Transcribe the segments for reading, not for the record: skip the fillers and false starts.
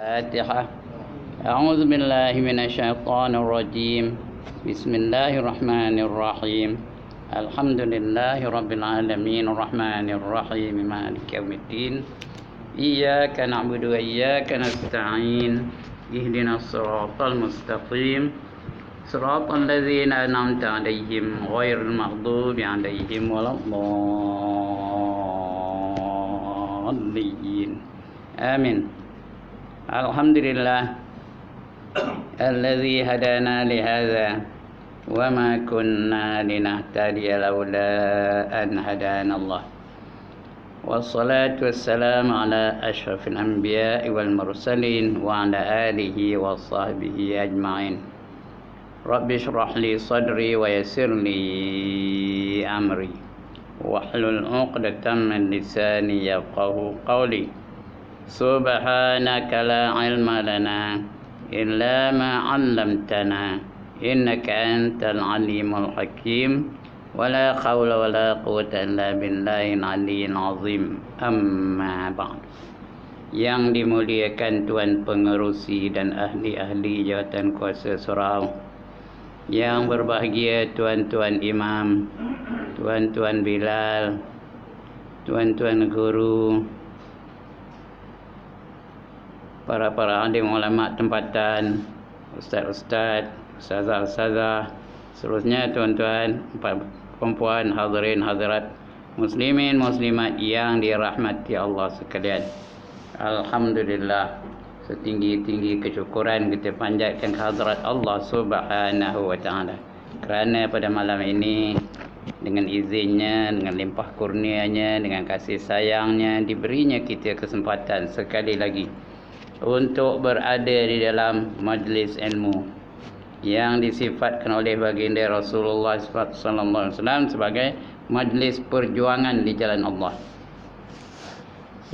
الفاتحة. أعوذ بالله من الشيطان الرجيم. بسم الله الرحمن الرحيم. الحمد لله رب العالمين الرحمن الرحيم مالك يوم الدين. إياك نعبد وإياك نستعين. اهدنا الصراط المستقيم صراط الذين أنعمت عليهم غير المغضوب عليهم ولا الضالين. آمين. Alhamdulillah alladzi hadana li hadza wa ma kunna linahtadiya laula an hadana Allah. Wassalatu wassalamu ala asyrafil anbiya'i wal mursalin wa ala alihi wa sahbihi ajma'in. Rabbi shrah li sadri wa yassir li amri wahlul 'uqdatam min lisani yafqahu qawli. Subhanaka la ilma lana illa ma 'allamtana innaka antal alimul hakim. Wala haula wala quwwata illa billahil aliyyil azim. Amma ba'd. Yang dimuliakan Tuan Pengerusi dan ahli-ahli jawatan kuasa surau, yang berbahagia tuan-tuan imam, tuan-tuan Bilal, tuan-tuan guru, para alim ulama tempatan, ustaz-ustaz, ustazah-ustazah, seterusnya tuan-tuan, perempuan, hadirin hadirat, muslimin muslimat yang dirahmati Allah sekalian. Alhamdulillah, setinggi-tinggi kesyukuran kita panjatkan kehadrat Allah Subhanahu wa taala, kerana pada malam ini dengan izinnya, dengan limpah kurnianya, dengan kasih sayangnya, diberinya kita kesempatan sekali lagi untuk berada di dalam majlis ilmu yang disifatkan oleh baginda Rasulullah sallallahu alaihi wasallam sebagai majlis perjuangan di jalan Allah.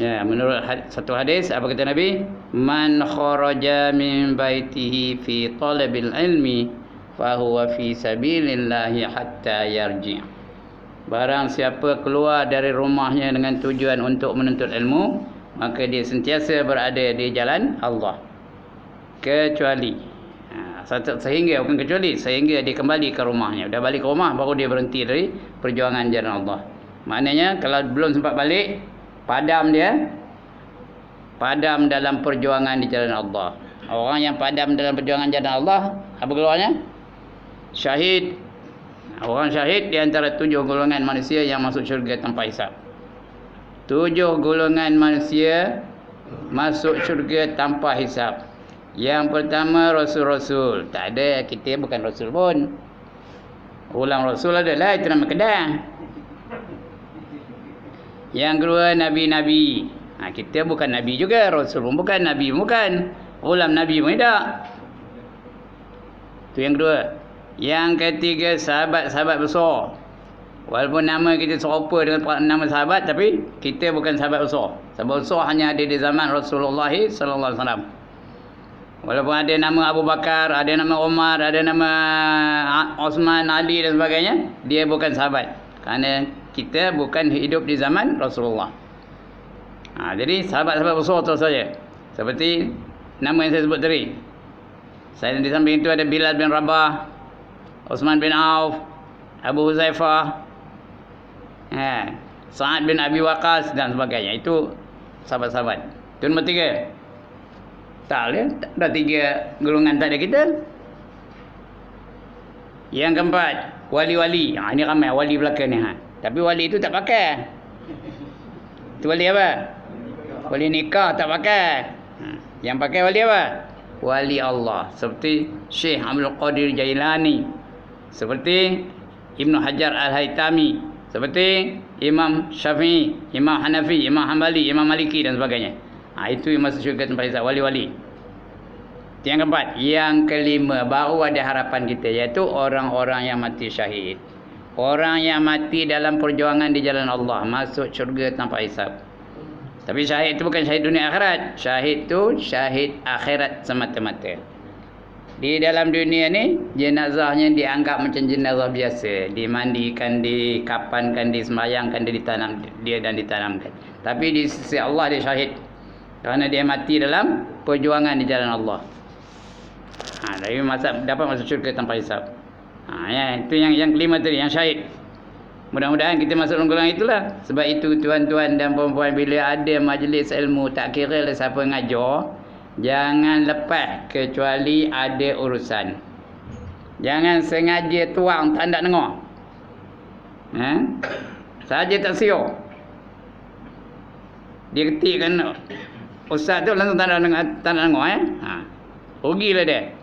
Ya, menurut satu hadis, apa kata Nabi? Man kharaja min baitihi fi talabil ilmi fa huwa fi sabilillahi hatta yarji'. Barang siapa keluar dari rumahnya dengan tujuan untuk menuntut ilmu, maka dia sentiasa berada di jalan Allah. Kecuali sehingga, bukan kecuali, sehingga dia kembali ke rumahnya. Dah balik ke rumah baru dia berhenti dari perjuangan jalan Allah. Maknanya kalau belum sempat balik, padam dalam perjuangan di jalan Allah. Orang yang padam dalam perjuangan jalan Allah, apa keluarnya? Syahid. Orang syahid di antara 7 golongan manusia yang masuk syurga tanpa hisab. 7 golongan manusia masuk syurga tanpa hisab. Yang pertama, rasul-rasul. Tak ada, kita bukan rasul pun. Ulang rasul adalah itu nama kedah. Yang kedua, nabi-nabi. Kita bukan nabi juga, rasul pun bukan, nabi pun bukan, ulam nabi pun tidak. Itu yang kedua. Yang ketiga, sahabat-sahabat besar. Walaupun nama kita serupa dengan nama sahabat, tapi kita bukan sahabat besar. Sahabat besar hanya ada di zaman Rasulullah sallallahu alaihi wasallam. Walaupun ada nama Abu Bakar, ada nama Umar, ada nama Osman, Ali dan sebagainya, dia bukan sahabat, kerana kita bukan hidup di zaman Rasulullah. Jadi sahabat-sahabat besar tu saja. Seperti nama yang saya sebut tadi. Saya di samping itu ada Bilal bin Rabah, Osman bin Auf, Abu Huzaifah, Sa'ad bin Abi Waqqas dan sebagainya. Itu sahabat-sahabat. Itu nombor 3. Tak boleh, dah 3 golongan tak ada kita. Yang keempat, wali-wali. Ini ramai wali belakang ni. Tapi wali itu tak pakai. Itu wali apa? Wali nikah tak pakai. Yang pakai wali apa? Wali Allah. Seperti Syekh Abdul Qadir Jailani, seperti Ibnu Hajar Al-Haytami, seperti Imam Syafi'i, Imam Hanafi, Imam Hanbali, Imam Maliki dan sebagainya. Itu yang masuk syurga tanpa hisab, wali-wali. Yang keempat. Yang kelima, baru ada harapan kita, iaitu orang-orang yang mati syahid. Orang yang mati dalam perjuangan di jalan Allah masuk syurga tanpa hisab. Tapi syahid itu bukan syahid dunia akhirat. Syahid itu syahid akhirat semata-mata. Di dalam dunia ni, jenazahnya dianggap macam jenazah biasa. Dimandikan, dikapankan, disembayangkan, ditanamkan. Tapi di sisi Allah dia syahid. Kerana dia mati dalam perjuangan di jalan Allah. Tapi dapat masuk syurga tanpa hisab. Ya, itu yang kelima tadi, yang syahid. Mudah-mudahan kita masuk golongan itulah. Sebab itu tuan-tuan dan puan-puan, bila ada majlis ilmu, tak kira lah siapa ngajar, jangan lepas kecuali ada urusan. Jangan sengaja tuang tak nak dengar. Saja tak siok. Dia ketikkan ustaz tu langsung tak nak dengar. Rugilah dia.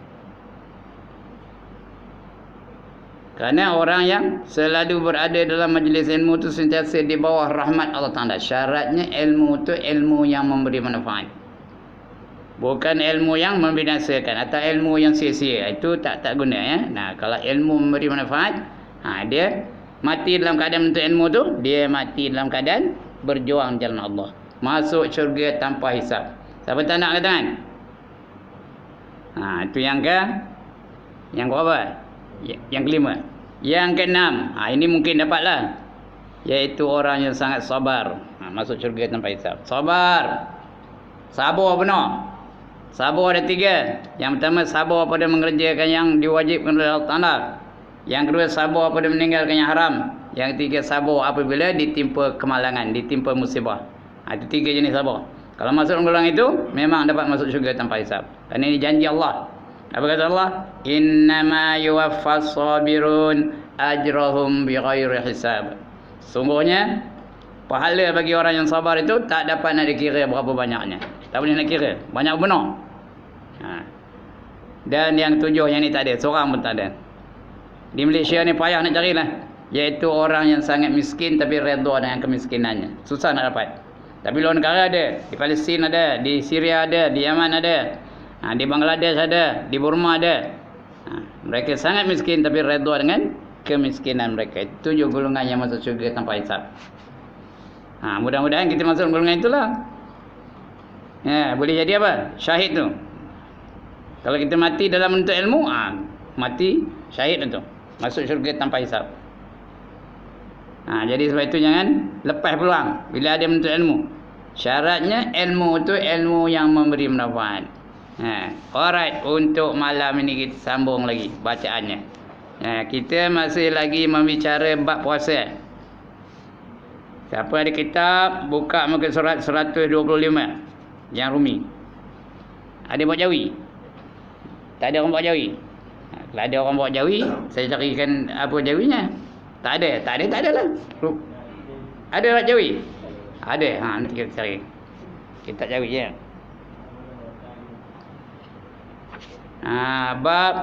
Kerana orang yang selalu berada dalam majlis ilmu tu sentiasa di bawah rahmat Allah Ta'ala. Syaratnya ilmu tu ilmu yang memberi manfaat. Bukan ilmu yang membinasakan atau ilmu yang sia-sia. Itu tak guna ya. Nah, kalau ilmu memberi manfaat, dia mati dalam keadaan menuntut ilmu tu, dia mati dalam keadaan berjuang jalan Allah. Masuk syurga tanpa hisab. Siapa tak nak kata kan? Itu yang berapa? Yang kelima. Yang keenam, ini mungkin dapatlah, iaitu orang yang sangat sabar. Masuk syurga tanpa hisab. Sabar benar. Sabar ada 3. Yang pertama, sabar pada mengerjakan yang diwajibkan oleh Allah Ta'ala. Yang kedua, sabar pada meninggalkan yang haram. Yang ketiga, sabar apabila ditimpa kemalangan, ditimpa musibah. Itu 3 jenis sabar. Kalau masuk golongan itu, memang dapat masuk syurga tanpa hisab. Kerana ini janji Allah. Apa kata Allah? Innama yuwaffas sabirun ajrahum bighairi hisab. Sungguhnya pahala bagi orang yang sabar itu tak dapat nak dikira berapa banyaknya. Tak boleh nak kira. Banyak benar. Dan yang 7 yang ni tak ada, seorang pun tak ada. Di Malaysia ni payah nak carilah. Iaitu orang yang sangat miskin tapi redha dengan kemiskinannya. Susah nak dapat. Tapi luar negara ada. Di Palestin ada, di Syria ada, di Yaman ada. Di Bangladesh ada, di Burma ada. Mereka sangat miskin tapi redha dengan kemiskinan mereka. Itu juga golongan yang masuk syurga tanpa hisab. Mudah-mudahan kita masuk golongan itulah. Boleh jadi apa? Syahid tu. Kalau kita mati dalam menuntut ilmu, mati syahid tu. Masuk syurga tanpa hisab. Jadi sebab itu jangan lepas peluang bila ada menuntut ilmu. Syaratnya ilmu tu ilmu yang memberi manfaat. Alright, untuk malam ini kita sambung lagi bacaannya. Kita masih lagi membicara bab puasa. Siapa ada kitab, buka muka surat 125 yang Rumi. Ada buat jawi? Tak ada orang buat jawi? Kalau ada orang buat jawi, saya carikan apa jawinya. Tak ada lah. Ada buat jawi? Ada. Nanti kita cari kitab jawi je. Bab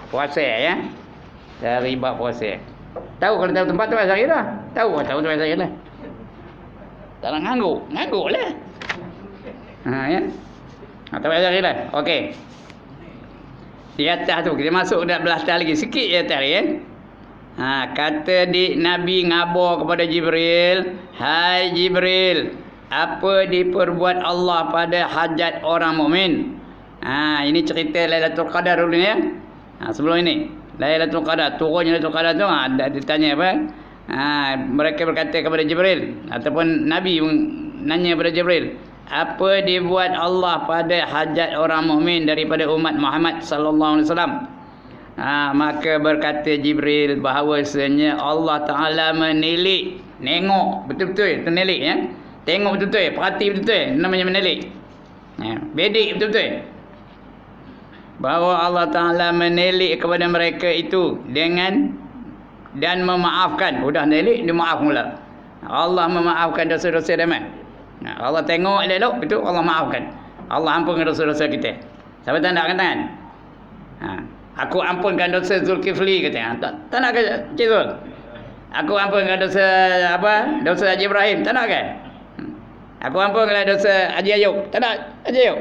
puasa ya. Dari bab puasa. Tahu kalau tahu tempat tu saya dah. Tahu tempat saya dah. Tak nak ngangguk lah. Ya. Tempat saya dah. Okey. Di atas tu kita masuk dah belah atas lagi sikit je atas ya. Kata Nabi ngabar kepada Jibril, "Hai Jibril, apa diperbuat Allah pada hajat orang mukmin?" Ini cerita Lailatul Qadar dulu ya. Sebelum ini Lailatul Qadar, turunnya Lailatul Qadar tu ada ditanya apa? Mereka berkata kepada Jibril ataupun Nabi nanya kepada Jibril, apa dibuat Allah pada hajat orang mukmin daripada umat Muhammad sallallahu alaihi wasallam? Maka berkata Jibril bahawasanya Allah Taala menilik, nengok betul-betul, ternelik ya. Tengok betul-betul, perhati betul-betul, namanya menilik. Bedik betul-betul. Bahawa Allah Ta'ala menilik kepada mereka itu dan memaafkan. Sudah menilik, dia maaf mula. Allah memaafkan dosa-dosa dia. Allah tengok elok itu Allah maafkan. Allah ampunkan dosa-dosa kita. Siapa tak nak katakan? Aku ampunkan dosa Zulkifli kata. Tak nak ke Cik Zul? Aku ampunkan dosa apa? Dosa Haji Ibrahim. Tak nak ke? Aku ampunkan dosa Haji Ayub. Tak nak Haji Ayub?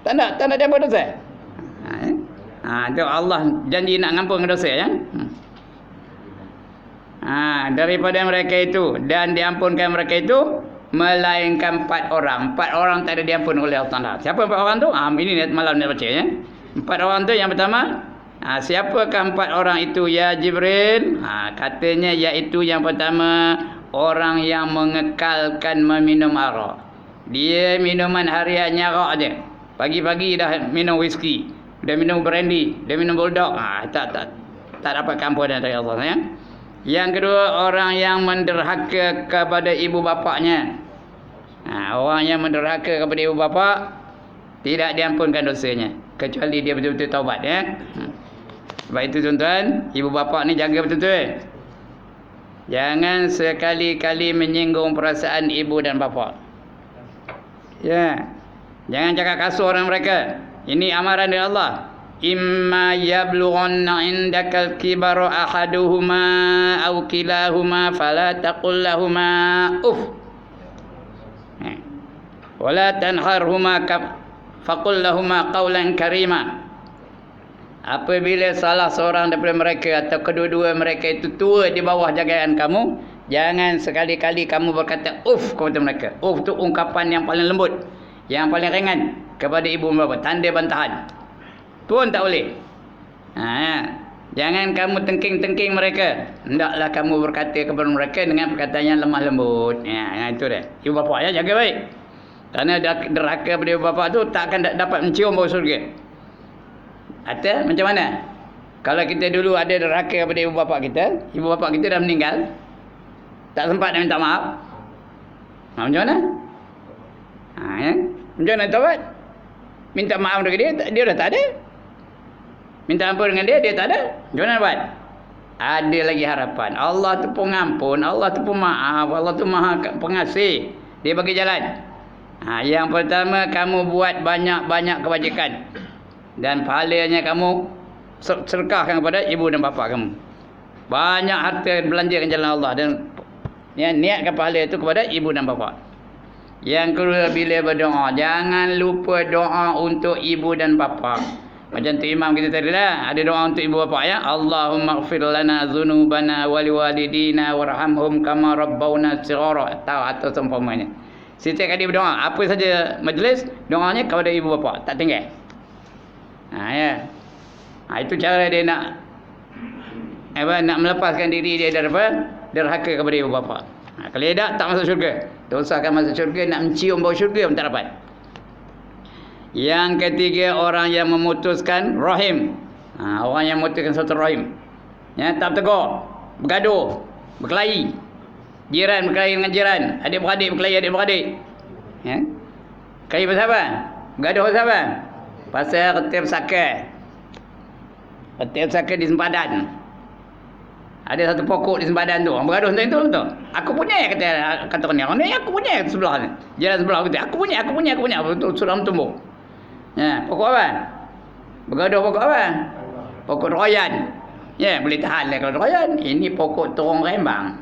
Tak nak dia buat dosa. Itu Allah janji nak ngampunkan dosa ya. Daripada mereka itu dan diampunkan mereka itu melainkan 4 orang. 4 orang tak ada diampun oleh Allah Taala. Siapa 4 orang tu? Ini malam nak baca ya. 4 orang tu yang pertama, siapakah 4 orang itu ya Jibril? Katanya iaitu yang pertama orang yang mengekalkan meminum arak. Dia minuman hariannya rak je. Pagi-pagi dah minum whisky, dah minum brandy, dah minum bulldog. Tak dapat ampunan dari Allah ya. Yang kedua, orang yang menderhaka kepada ibu bapaknya. Orang yang menderhaka kepada ibu bapa tidak diampunkan dosanya kecuali dia betul-betul taubat ya. Sebab itu tuan-tuan, ibu bapa ni jaga betul-betul. Jangan sekali-kali menyinggung perasaan ibu dan bapa. Ya. Jangan cakap kasar dengan mereka. Ini amaran dari Allah. Imma yablughanna indakal kibaru ahaduhuma aw kilahuma fala taqul lahumā uff. Wala tanharhuma faqul lahumā qawlan karīmā. Apabila salah seorang daripada mereka atau kedua-dua mereka itu tua di bawah jagaan kamu, jangan sekali-kali kamu berkata uff kepada mereka. Uff tu ungkapan yang paling lembut, yang paling ringan kepada ibu bapa, tanda bantahan. Pun tak boleh. Jangan kamu tengking-tengking mereka. Hendaklah kamu berkata kepada mereka dengan perkataan yang lemah lembut. Itu dia. Ibu bapa ya, jaga baik. Kerana derhaka pada ibu bapa tu tak akan dapat mencium bau syurga. Atau macam mana? Kalau kita dulu ada derhaka kepada ibu bapa kita dah meninggal, tak sempat nak minta maaf. Macam mana? Ya. Macam mana taubat? Minta maaf dengan dia dah tak ada. Minta ampun dengan dia tak ada. Macam mana buat? Ada lagi harapan. Allah tu pengampun, Allah tu pemaaf, Allah tu maha pengasih. Dia bagi jalan. Yang pertama, kamu buat banyak-banyak kebajikan. Dan pahalanya kamu sedekahkan kepada ibu dan bapa kamu. Banyak harta belanjakan jalan Allah dan niatkan pahala itu kepada ibu dan bapa. Yang kedua, bila berdoa, jangan lupa doa untuk ibu dan bapa. Macam tu imam kita tadi lah, ada doa untuk ibu bapa ya. Allahumma ighfir lana dzunubana wa liwalidina warhamhum kama rabbawna shighara. Atau seumpamanya. Setiap kali berdoa, apa saja majlis, doanya kepada ibu bapa, tak tinggal. Ya. Itu cara dia nak melepaskan diri dia daripada derhaka kepada ibu bapa. Kalau dia tak masuk syurga. Dosa akan masuk syurga, nak mencium bau syurga pun tak dapat. Yang ketiga, orang yang memutuskan rahim. Orang yang memutuskan satu rahim. Ya, tak bertegur, bergaduh, berkelahi. Jiran berkelahi dengan jiran, adik-beradik berkelahi adik-beradik. Ya. Kelahi pasal apa? Bergaduh pasal apa? Pasal retif saka. Retif saka di sempadan. Ada satu pokok di sempadan tu. Orang bergaduh tentang itu. Aku punya kata orang ni. Aku punya sebelah ni. Jalan sebelah kita. Aku punya. Sudah tumbuh. Ya, pokok apa? Bergaduh pokok apa? Pokok royan. Ya, boleh tahan lah kalau royan. Ini pokok terong rembang.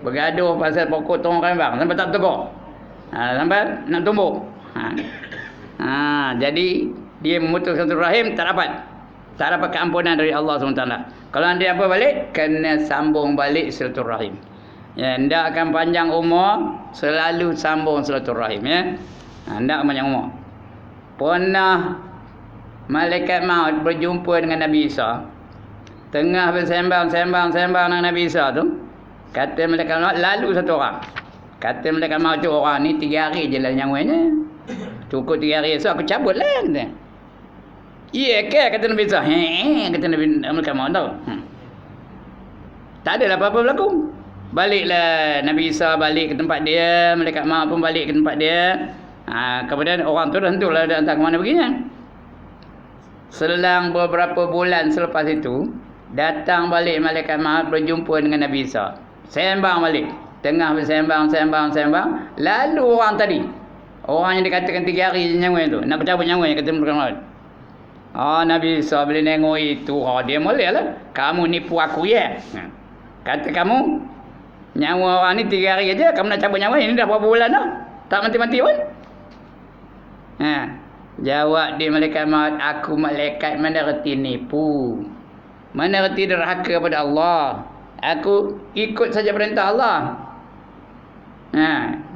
Bergaduh pasal pokok terong rembang. Sampai tak tegur. Sampai nak tumbuh. Jadi dia memutuskan satu rahim, tak dapat keampunan dari Allah SWT. Kalau anda apa balik, kena sambung balik silaturahim. Ya, anda akan panjang umur, selalu sambung silaturahim ya. Anda akan panjang umur. Pernah malaikat maut berjumpa dengan Nabi Isa. Tengah bersembang dengan Nabi Isa tu, kata malaikat maut, lalu satu orang. Kata malaikat maut tu, orang ni 3 hari je lah nyawanya. Cukup 3 hari esok aku cabut lah kata. Iya ke kata Nabi Isa. Kata Nabi malaikat maut tahu. Tak adalah apa-apa berlaku. Baliklah Nabi Isa balik ke tempat dia, malaikat maut pun balik ke tempat dia. Kemudian orang tu dah tentulah dah entah ke mana perginya. Selang beberapa bulan selepas itu, datang balik malaikat maut berjumpa dengan Nabi Isa. Sembang balik. Tengah bersembang. Lalu orang tadi, orang yang dikatakan 3 hari nyawa tu, nak bercabut nyawanya kata malaikat maut. Nabi Isa bila tengok itu, dia boleh lah. Kamu nipu aku ya. Kata kamu, nyawa orang ni 3 hari aja, kamu nak cabut nyawa ini dah berapa bulan dah. Tak mati-mati pun. Jawab dia malaikat maut, aku malaikat mana reti nipu. Mana reti derhaka pada Allah. Aku ikut saja perintah Allah.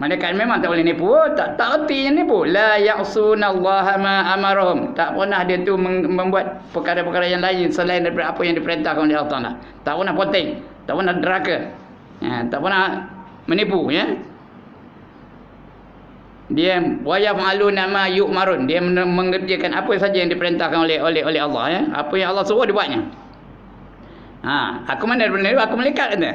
Malaikat memang tak boleh nipu. Tak reti yang nipu. La ya'sunallaha ma amarahum. Tak pernah dia tu membuat perkara-perkara yang lain selain daripada apa yang diperintahkan oleh Allah Taala. Tak pernah poting, tak pernah derhaka. Tak pernah menipu ya. Dia wa yaf'aluna ma yu'marun. Dia mengerjakan apa saja yang diperintahkan oleh Allah ya. Apa yang Allah suruh dia buatnya. Aku mana benda ni? Aku malaikat kata.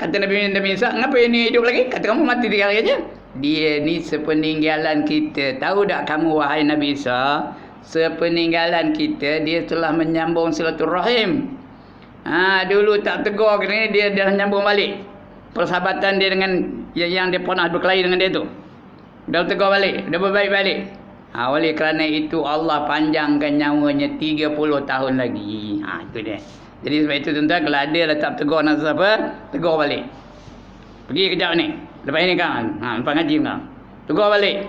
Kata Nabi Isa, "Ngapa ini hidup lagi?" Kata, "Kamu mati 3 hari aja." Dia ni sepeninggalan kita. Tahu tak kamu wahai Nabi Isa, sepeninggalan kita dia telah menyambung silaturahim. Dulu tak tegur kena dia dah nyambung balik. Persahabatan dia dengan yang dia pernah berkelahi dengan dia tu. Dah tegur balik, dah berbaik balik. Oleh kerana itu Allah panjangkan nyawanya 30 tahun lagi. Itu dia. Jadi sebab itu tuan-tuan, kalau ada letak tegur nak siapa, tegur balik. Pergi kejap ni. Lepas ni kan, lepas ngaji kan. Tegur balik.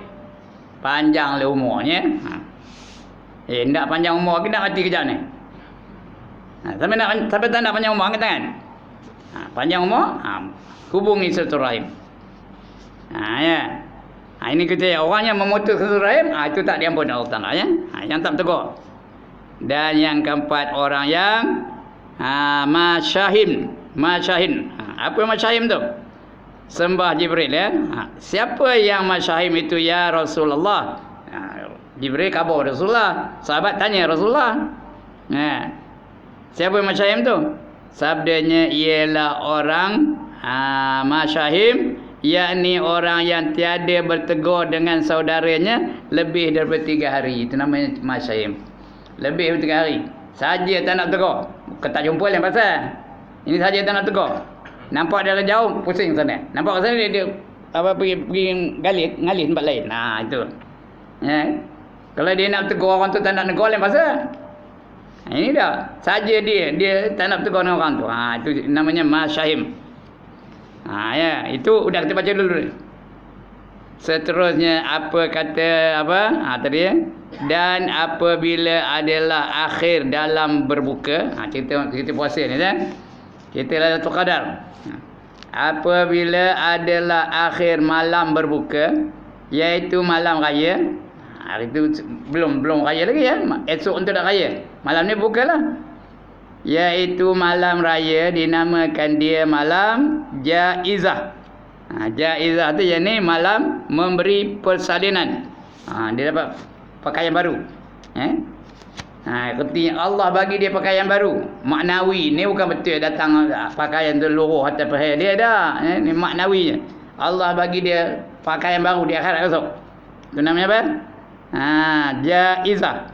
Panjanglah umurnya. Nak panjang umur ke nak mati kejap ni? Sampai tak nak panjang umur angkat tangan. Panjang umur, hubungi silaturahim. Ya. Ini kita orang yang memutus silaturahim, itu tak diampun Allah Taala ya. Yang tak tegur. Dan yang keempat orang yang masyahin. Apa masyahin tu? Sembah Jibril ya. Siapa yang masyahin itu ya Rasulullah? Jibril khabar Rasulullah. Sahabat tanya Rasulullah. Siapa yang masyahin tu? Sabdanya ialah orang masyahim, yakni orang yang tiada bertegur dengan saudaranya lebih daripada 3 hari. Itu namanya masyahim. Lebih daripada 3 hari. Saja tak nak tegur. Tak jumpa lain pasal. Ini saja tak nak tegur. Nampak dia jauh, pusing sana. Nampak sana dia pergi ngalih tempat lain. Itu. Ya. Kalau dia nak tegur orang tu tak nak tegur lain pasal. Ini dah. Saja dia tak nak tegur dengan orang tu. Itu namanya masyahim. Ya, itu udah kita baca dulu. Seterusnya apa kata tadi ya? Dan apabila adalah akhir dalam berbuka, kita puasa ni kan. Kita Lailatul Qadar. Apabila adalah akhir malam berbuka, iaitu malam raya. Hari itu belum raya lagi ya. Esok untuk dah raya. Malam ni bukalah. Iaitu malam raya, dinamakan dia malam Jaizah. Jaizah tu yang ni malam memberi persalinan. Dia dapat pakaian baru. Ketika Allah bagi dia pakaian baru, maknawi. Ni bukan betul datang pakaian tu luruh atas paha dia dah. Ni maknawinya. Allah bagi dia pakaian baru di akhirat esok. Itu namanya apa? Jaizah.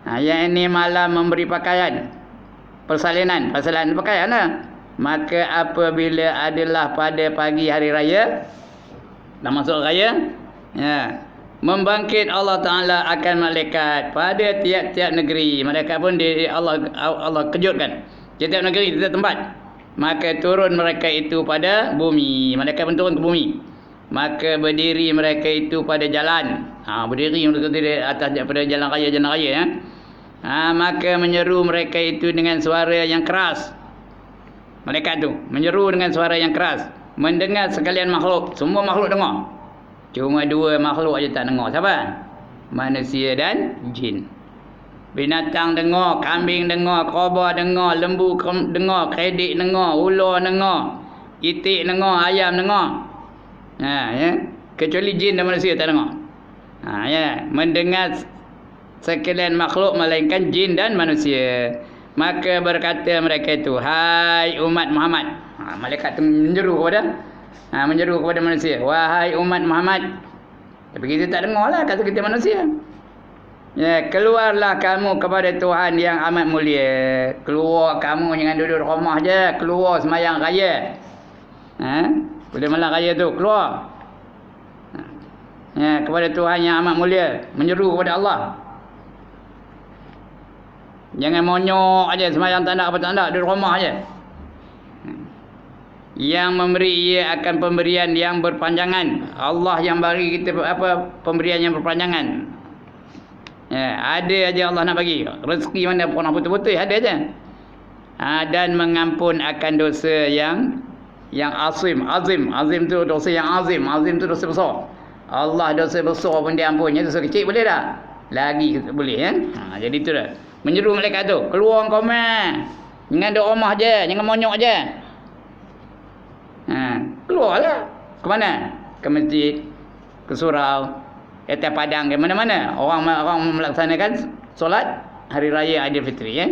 Yang ini malam memberi pakaian persalinan pakaian lah. Maka apabila adalah pada pagi hari raya, dah masuk raya, membangkit Allah Ta'ala akan malaikat pada tiap-tiap negeri. Malaikat pun Allah kejutkan tiap-tiap negeri, tiap tempat. Maka turun mereka itu pada bumi. Malaikat pun turun ke bumi. Maka berdiri mereka itu pada jalan. Berdiri mereka di atas pada jalan raya ya. Maka menyeru mereka itu dengan suara yang keras. Malaikat tu menyeru dengan suara yang keras. Mendengar sekalian makhluk. Semua makhluk dengar. Cuma 2 makhluk aja tak dengar. Siapa? Manusia dan jin. Binatang dengar, kambing dengar, kobra dengar, lembu dengar, kedik dengar, ular dengar, itik dengar, ayam dengar. Ya. Kecuali jin dan manusia tak dengar. Ya. Mendengar sekalian makhluk melainkan jin dan manusia. Maka berkata mereka itu, hai umat Muhammad. Malaikat itu menyeru kepada manusia, wahai umat Muhammad. Tapi kita tak dengar lah kata kita manusia. Ya, keluarlah kamu kepada Tuhan yang amat mulia. Keluar kamu, jangan duduk rumah je. Keluar semayang raya. Pada malam raya tu keluar. Ya, kepada Tuhan yang amat mulia, menyeru kepada Allah. Jangan monyok aja semayang tak nak apa tak nak, duduk rumah aja. Yang memberi ia akan pemberian yang berpanjangan. Allah yang bagi kita pemberian yang berpanjangan. Ya, ada aja Allah nak bagi. Rezeki mana pernah putus-putus, ada aja. Dan mengampun akan dosa yang azim. Azim tu dosa yang azim. Azim tu dosa besar. Allah dosa besar pun dia ampun. Dosa kecil boleh tak? Lagi boleh ya. Jadi tu dah. Menyeru malaikat tu, keluar kau meh. Jangan duduk rumah je, jangan monyok je. Keluarlah. Ke mana? Ke ke masjid, ke surau, ke atas padang, ke mana-mana orang melaksanakan solat hari raya Aidilfitri ya.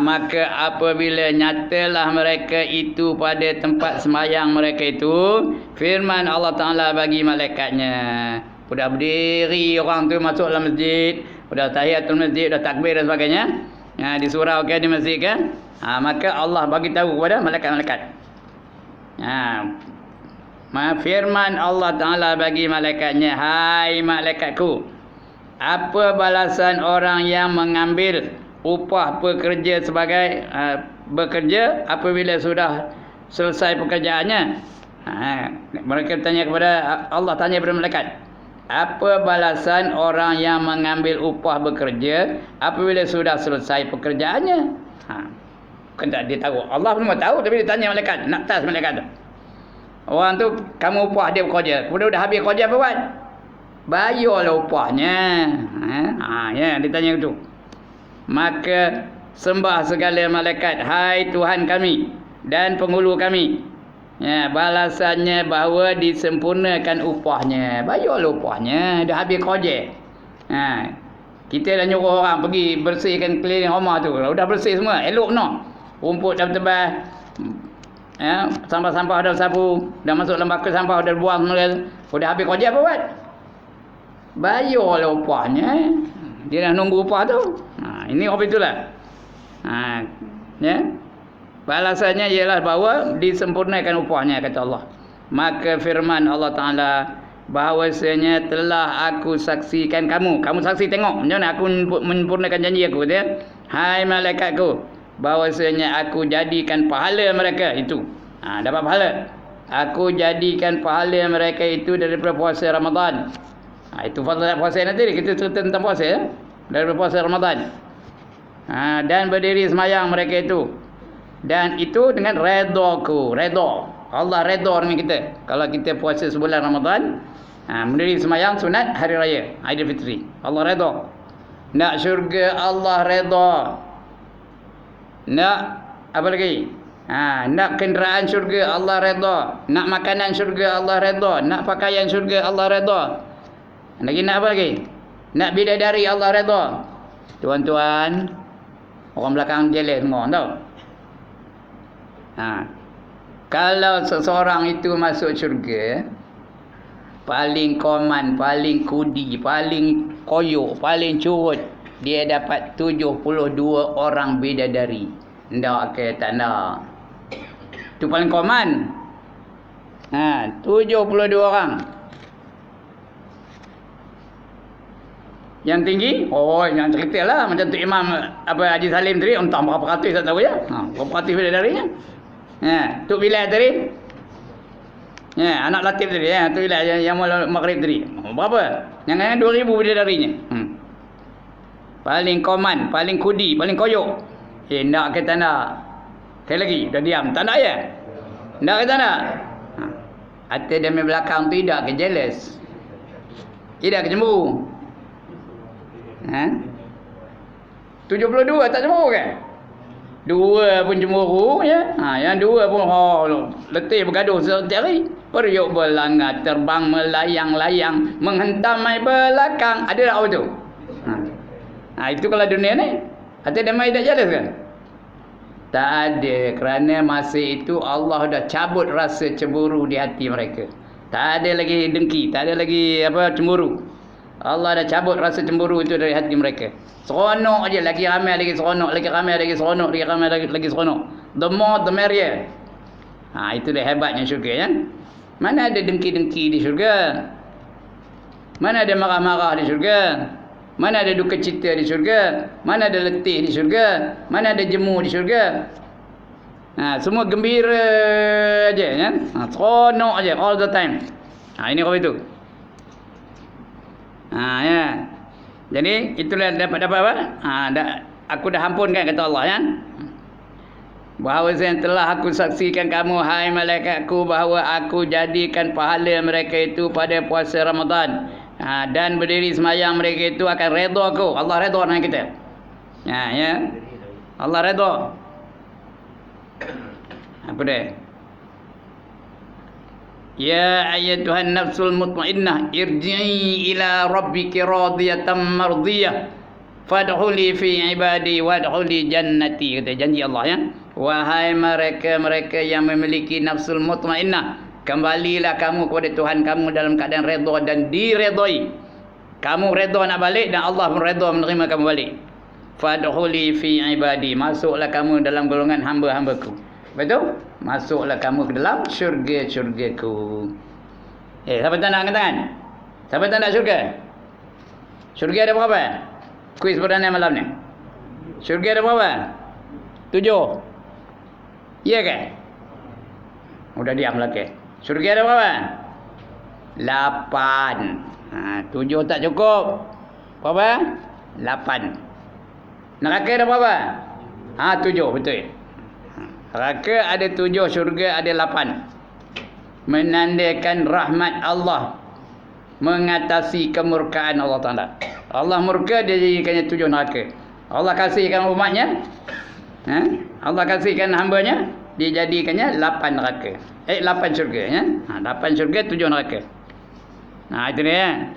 Maka apabila nyatalah mereka itu pada tempat sembahyang mereka itu, firman Allah Ta'ala bagi malaikatnya, sudah berdiri orang tu masuk dalam masjid, sudah tahiyatul masjid, sudah takbir dan sebagainya, di surau ke, di masjid ke, maka Allah bagi tahu kepada malaikat-malaikat. Firman Allah Ta'ala bagi malaikatnya, hai malaikatku, apa balasan orang yang mengambil upah pekerja sebagai bekerja apabila sudah selesai pekerjaannya? Mereka tanya kepada Allah, tanya kepada malaikat, apa balasan orang yang mengambil upah bekerja apabila sudah selesai pekerjaannya? Bukan tak dia tahu, Allah pun tahu, tapi dia tanya malaikat, nak tas malaikat tu. Orang tu kamu upah dia bekerja, kemudian dah habis kerja apa buat? Bayarlah upahnya. Ya, dia tanya itu. Maka sembah segala malaikat, hai Tuhan kami dan penghulu kami, balasannya bahawa disempurnakan upahnya. Bayarlah upahnya, dah habis kerja. Kita dah nyuruh orang pergi bersihkan keliling rumah tu, dah bersih semua, elok no, rumput dah tebal, sampah-sampah dah sapu, dah masuk dalam bakul sampah, dah buang semua, dah habis kerja apa buat? Bayarlah upahnya. Dia dah nunggu upah tu. Ini apa itulah. Balasannya ialah bahawa disempurnakan upahnya, kata Allah. Maka firman Allah Ta'ala, bahawasanya telah aku saksikan kamu. Kamu saksi tengok macam mana aku menyempurnakan janji aku, kata, hai malaikatku, bahawasanya aku jadikan pahala mereka itu. Dapat pahala. Aku jadikan pahala mereka itu daripada puasa Ramadan. Itu puasa nanti kita cerita tentang puasa ya. Daripada puasa Ramadan. Dan berdiri semayang mereka itu. Dan itu dengan redaku. Reda. Allah reda dengan kita. Kalau kita puasa sebulan Ramadan, berdiri semayang sunat hari raya Aidilfitri, Allah reda. Nak syurga Allah reda. Nak apa lagi? Nak kenderaan syurga Allah reda. Nak makanan syurga Allah reda. Nak pakaian syurga Allah reda. Lagi nak apa lagi? Nak bidadari Allah reda. Tuan-tuan, orang belakang jelas semua tahu. Kalau seseorang itu masuk syurga, paling koman, paling kudi, paling koyok, paling curut, dia dapat 72 orang bidadari. Ndak ke tak nak. Itu paling koman. 72 orang. Yang tinggi, yang cerita lah macam tu Imam Haji Salim tadi, entah berapa ratus tak tahu ya. Berapa ratus bidadarinya. Tu Bilal tadi. Anak Latif tadi, tu Bilal yang Maghrib tadi. Berapa? Yang 2000 bidadarinya. Paling koman, paling kudi, paling koyok. Nak ke tak nak? Sekali lagi, dah diam. Tak nak ya? Nak ke tak nak? Hati dia belakang tu tidak ke jealous. Tidak ke cemburu. 72 tak cemburu ke? Dua pun cemburu ya. Yang dua pun letih bergaduh setiap hari. Periuk berlanggar, terbang melayang-layang, menghentam mai belakang. Ada tak apa tu? Itu kalau dunia ni. Hati damai tak jelas kan? Tak ada, kerana masa itu Allah dah cabut rasa cemburu di hati mereka. Tak ada lagi dengki, tak ada lagi cemburu. Allah dah cabut rasa cemburu itu dari hati mereka. Seronok aja, lagi ramai lagi seronok, lagi ramai lagi seronok, lagi ramai lagi seronok. The more the merrier. Itu dah hebatnya syurga kan. Mana ada dengki-dengki di syurga? Mana ada marah-marah di syurga? Mana ada duka cita di syurga? Mana ada letih di syurga? Mana ada jemu di syurga? Semua gembira aja kan. Seronok aja all the time. Ini kau itu. Ya. Jadi itulah dapat apa? Aku dah ampunkan, kata Allah kan. Bahawa telah aku saksikan kamu, hai malaikatku, bahawa aku jadikan pahala mereka itu pada puasa Ramadan. Dan berdiri semayang mereka itu akan redha aku. Allah redha dengan kita. Ya. Allah redha. Apa dia? Ya ayyatuhan nafsul mutmainnah irji'i ila rabbiki radiyatan mardiyah fadkhuli fi ibadi wadkhuli jannati, kata janji Allah ya. Wahai mereka-mereka yang memiliki nafsul mutmainnah, kembalilah kamu kepada Tuhan kamu dalam keadaan redha dan diredai. Kamu redha nak balik dan Allah pun redha menerima kamu balik. Fadkhuli fi ibadi, masuklah kamu dalam golongan hamba-hambaku. Betul? Masuklah kamu ke dalam syurga-syurgaku. Siapa tak nak angkat tangan? Siapa tak nak syurga? Syurga ada berapa? Kuis perdana malam ni. Syurga ada berapa? 7. Ya ke? Udah diam lagi. Syurga ada berapa? 8. 7 tak cukup. Berapa? 8. Neraka ada berapa? 7, betul. Neraka ada 7, syurga ada 8. Menandakan rahmat Allah mengatasi kemurkaan Allah Ta'ala. Allah murka, dia jadikannya 7 neraka. Allah kasihkan umatnya, Allah kasihkan hambanya, dia jadikannya 8 neraka. 8 syurga ya. 8 syurga, 7 neraka. Itu dia.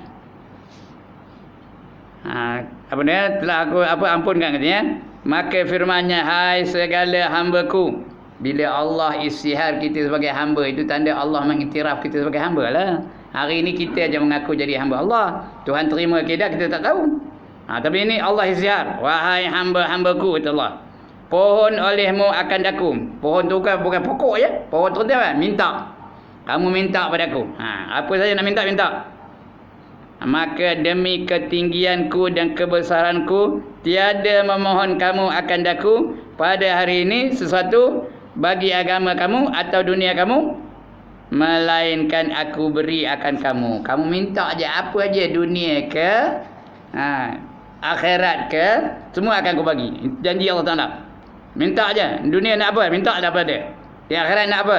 Apa dia? Telah aku ampunkan katanya. Maka firman-Nya, hai segala hamba-Ku. Bila Allah isytihar kita sebagai hamba, itu tanda Allah mengiktiraf kita sebagai hamba lah. Hari ini kita aja mengaku jadi hamba Allah. Tuhan terima kita tak tahu. Tapi ini Allah isytihar. Wahai hamba-hamba-Ku, kata Allah. Pohon olehmu akan dakum. Pohon tu bukan pokok ya. Pohon tu apa? Minta. Kamu minta padaku. Apa saja nak minta. Maka demi ketinggianku dan kebesaranku, tiada memohon kamu akan daku pada hari ini sesuatu bagi agama kamu atau dunia kamu, melainkan aku beri akan kamu. Kamu minta aja apa aja, dunia ke akhirat ke, semua akan aku bagi. Janji Allah Ta'ala. Minta aja. Dunia nak apa? Minta dapat dia. Di akhirat nak apa?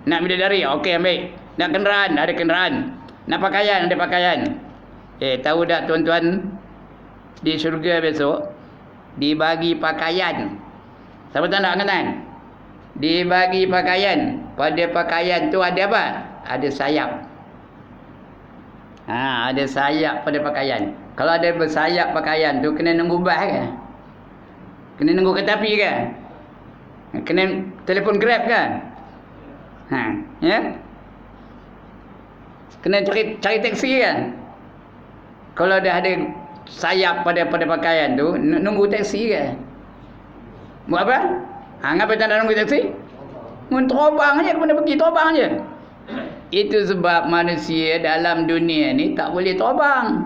Nak bidadari, okey ambil. Nak kenderaan, ada kenderaan. Nak pakaian, ada pakaian. Tahu tak tuan-tuan, di syurga besok dibagi pakaian. Siapa tak nak angkat? Dibagi pakaian. Pada pakaian tu ada apa? Ada sayap. Ada sayap pada pakaian. Kalau ada bersayap pakaian tu, kena nunggu bas ke? Kena nunggu kereta api ke? Kena telefon Grab ke? Ya? Kena cari taksi kan? Kalau dah ada sayap pada pakaian tu, nunggu taksi kan? Buat apa? Ngapa tak nak nunggu taksi? Terbang je, kena pergi terbang je. Itu sebab manusia dalam dunia ni tak boleh terbang.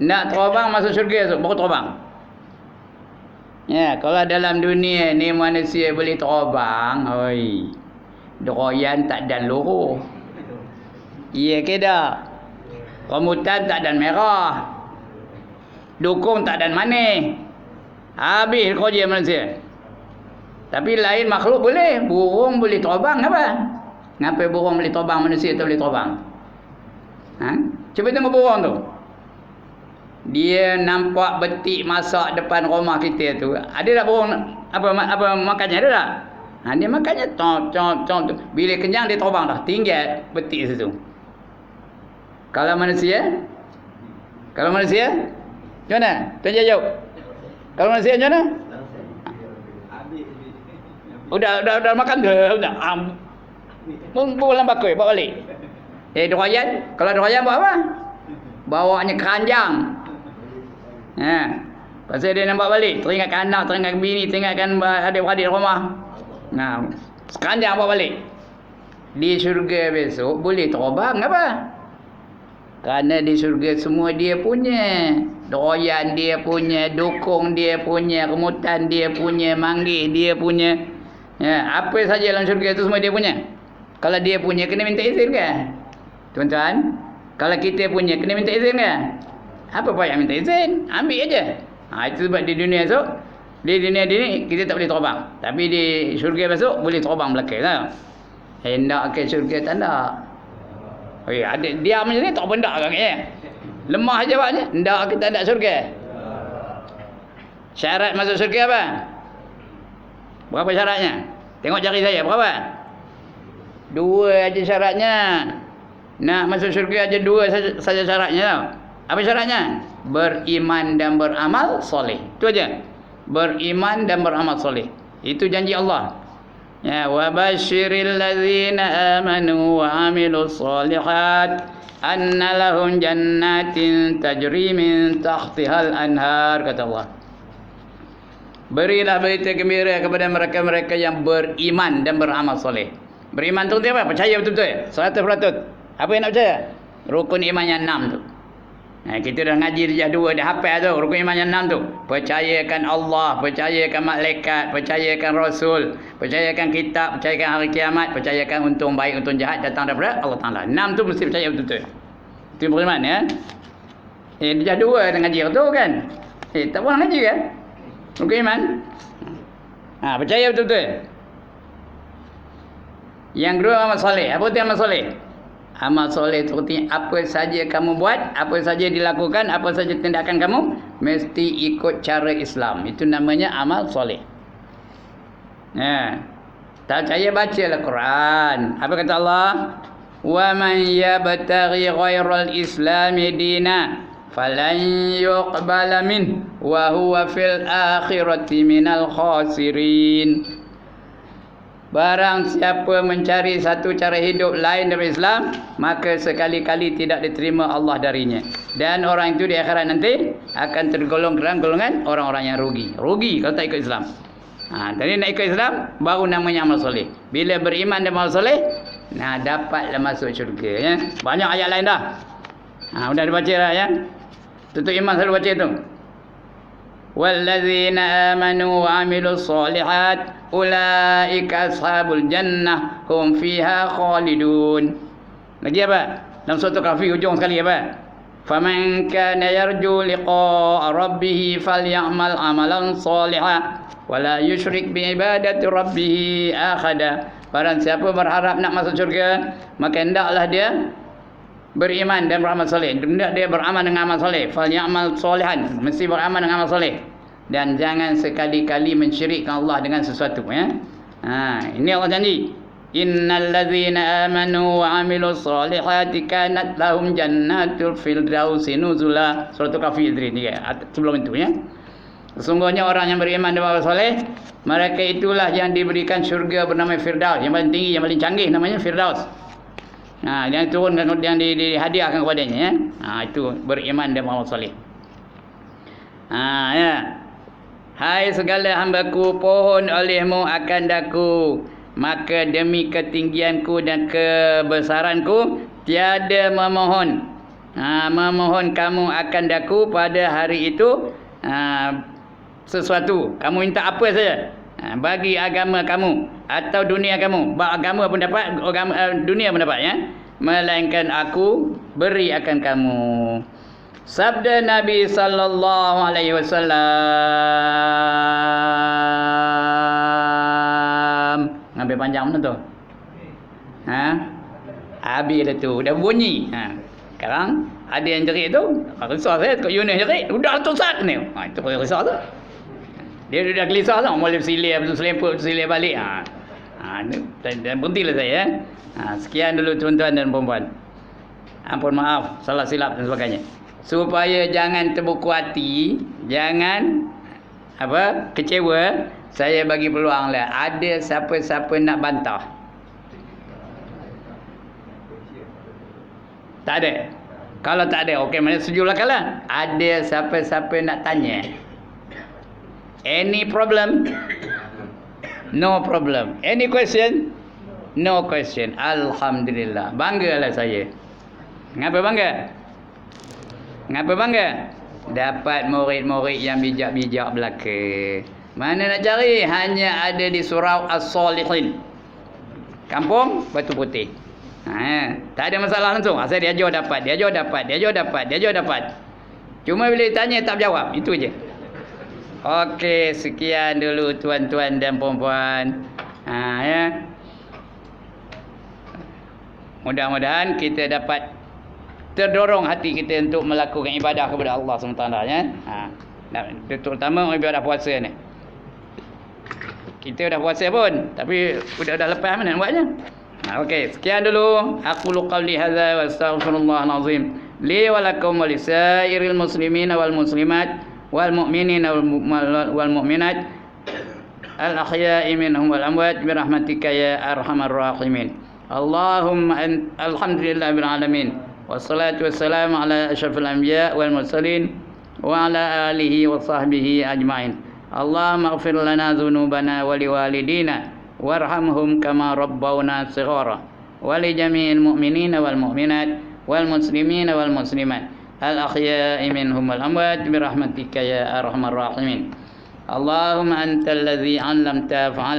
Nak terbang masuk syurga tu, baru terbang. Ya, kalau dalam dunia ni manusia boleh terbang, oi. Doyan tak dan luruh. Iya ke dah? Rambutan tak dan merah. Dukung tak dan manis. Habis kerja manusia. Tapi lain makhluk boleh. Burung boleh terbang apa? Ngapa burung boleh terbang, manusia tak boleh terbang? Cuba tengok burung tu. Dia nampak betik masak depan rumah kita tu. Ada tak burung apa makannya, ada tak? Dia makannya tom. Bila kenyang dia terbang dah. Tinggal betik situ. Kalau manusia? Macam mana? Tuan jawab. Kalau manusia macam mana? Udah makan ke? Udah. Pulang bakul, bawa balik. Doyan? Kalau doyan buat apa? Bawanya keranjang. Pasal dia nampak balik, teringatkan anak, teringatkan bini, teringatkan adik-adik rumah. Keranjang bawa balik. Di syurga besok boleh terbang apa? Kerana di syurga semua dia punya. Doyan dia punya, dukung dia punya, remutan dia punya, manggih dia punya. Apa saja dalam syurga itu semua dia punya. Kalau dia punya, kena minta izin ke? Tuan-tuan, kalau kita punya, kena minta izin ke? Apa payah minta izin? Ambil aja. Itu sebab di dunia esok, di dunia ni kita tak boleh terbang. Tapi di syurga besok boleh terbang belakang lah. Hendak ke syurga tak nak. Ada diam macam ni tak benda agaknya. Lemah jawabnya. Hendak kita tak syurga. Syarat masuk syurga apa? Berapa syaratnya? Tengok jari saya, berapa? Dua aja syaratnya. Nak masuk syurga aja dua saja syaratnya tau. Apa syaratnya? Beriman dan beramal soleh. Itu aja. Beriman dan beramal soleh. Itu janji Allah. Ya, wa basyiril ladzina amanu wa amilus solihat anna lahum jannatin tajri min tahtihal anhar, kata Allah. Berilah berita gembira kepada mereka-mereka yang beriman dan beramal soleh. Beriman tu apa? Percaya betul-betul. 100%. Apa yang nak percaya? Rukun iman yang 6 tu. Kita dah ngaji dah 2 dah hafal tu. Rukun iman yang 6 tu. Percayakan Allah, percayakan malaikat, percayakan Rasul, percayakan kitab, percayakan hari kiamat, percayakan untung baik, untung jahat datang daripada Allah Ta'ala. 6 tu mesti percaya betul-betul. Itu beriman ya. Dah 2 dah ngaji tu kan. Tak pernah ngaji kan? Rukun iman. Percaya betul-betul. Yang kedua amal soleh. Apa itu amal soleh? Amal soleh itu artinya apa saja kamu buat, apa saja dilakukan, apa saja tindakan kamu mesti ikut cara Islam. Itu namanya amal soleh. Tak percaya bacalah Quran. Apa kata Allah? Wa man yabtaghi ghairal islami dina falan yuqbala min wa huwa fil akhirati minal khasirin. Barang siapa mencari satu cara hidup lain daripada Islam, maka sekali-kali tidak diterima Allah darinya. Dan orang itu di akhirat nanti akan tergolong dalam golongan orang-orang yang rugi. Rugi kalau tak ikut Islam. Tadi nak ikut Islam, baru namanya amal soleh. Bila beriman dan amal soleh, dapatlah masuk syurga. Ya. Banyak ayat lain dah. Sudah dibaca dah ya. Tutup iman selalu baca tu. Walladzina amanu wa amilus solihat ulaika ashabul jannah hum fiha khalidun. Lagi apa? Dalam surah Kahfi hujung sekali apa? Faman kana yarju liqa'a rabbih falyamal amalan solihan wala yusyrik bi ibadati rabbih ahada. Barang siapa berharap nak masuk syurga, maka hendaklah dia beriman dan beramal soleh. Hendak dia beramal dengan amal soleh. Falyamal solihan, mesti beramal dengan amal soleh. Dan jangan sekali-kali mensyirikkan Allah dengan sesuatu ya. Ini Allah janji. Innal ladzina amanu wa amilus solihati kanat lahum jannatul firdausi nuzula. Surah Kahfi ni sebelum itu ya. Sesungguhnya orang yang beriman dan beramal soleh, mereka itulah yang diberikan syurga bernama Firdaus, yang paling tinggi, yang paling canggih namanya Firdaus. Yang turun yang dihadiahkan kepadanya ya. Itu beriman dan beramal soleh. Ya. Hai segala hambaku, pohon olehmu akan daku, maka demi ketinggianku dan kebesaranku tiada memohon kamu akan daku pada hari itu sesuatu. Kamu minta apa saja, bagi agama kamu atau dunia kamu. Agama pun dapat, dunia pun dapat ya. Melainkan aku beri akan kamu. Sabda Nabi sallallahu alaihi wasallam. Ngambil panjang mana tu? Habis dah tu, dah bunyi. Sekarang ada yang jerit tu, risau saya kat Yunus jerit, sudah tu Ustaz ni. Itu risau tu. Dia dah gelisah tau, boleh bersilir, bersilir balik. Dan berhentilah saya. Sekian dulu tuan-tuan dan puan-puan. Ampun maaf, salah silap dan sebagainya. Supaya jangan terbuku hati, jangan kecewa, saya bagi peluang lah. Ada siapa-siapa nak bantah? Tak ada. Kalau tak ada, okey, mana setujulah kalah. Ada siapa-siapa nak tanya? Any problem? No problem. Any question? No question. Alhamdulillah. Banggalah saya. Ngapa bangga? Ngapa bangga? Dapat murid-murid yang bijak-bijak belaka. Mana nak cari? Hanya ada di surau As-Solihin. Kampung Batu Putih. Tak ada masalah langsung. Asal dia jauh dapat. Cuma bila ditanya tak jawab. Itu je. Okey, sekian dulu tuan-tuan dan puan-puan. Ya. Mudah-mudahan kita dapat terdorong hati kita untuk melakukan ibadah kepada Allah SWT ya. Terutama ibadah puasa ni. Kita dah puasa pun, tapi dah lepas mana nak buatnya? Okey, sekian dulu. Aku qawli hadza wa astaghfirullahal azim li wa lakum wa lisairil muslimin wal muslimat wal mu'minin wal mu'minat al ahya'i minhum wal amwat bi rahmatika ya arhamar rahimin. Allahumma alhamdulillahil alamin. Wassalatu wassalamu ala asyrafil anbiya wal mursalin wa ala alihi wa sahbihi ajmain. Allahumma ighfir lana dzunubana wa liwalidina warhamhum kama rabbawna shighara wa li jami'il mu'minina wal mu'minat wal muslimina wal muslimat al ahya'i minhum wal amwat bi rahmatika ya arhamar rahimin. Allahumma antal ladzi 'allamta fa'al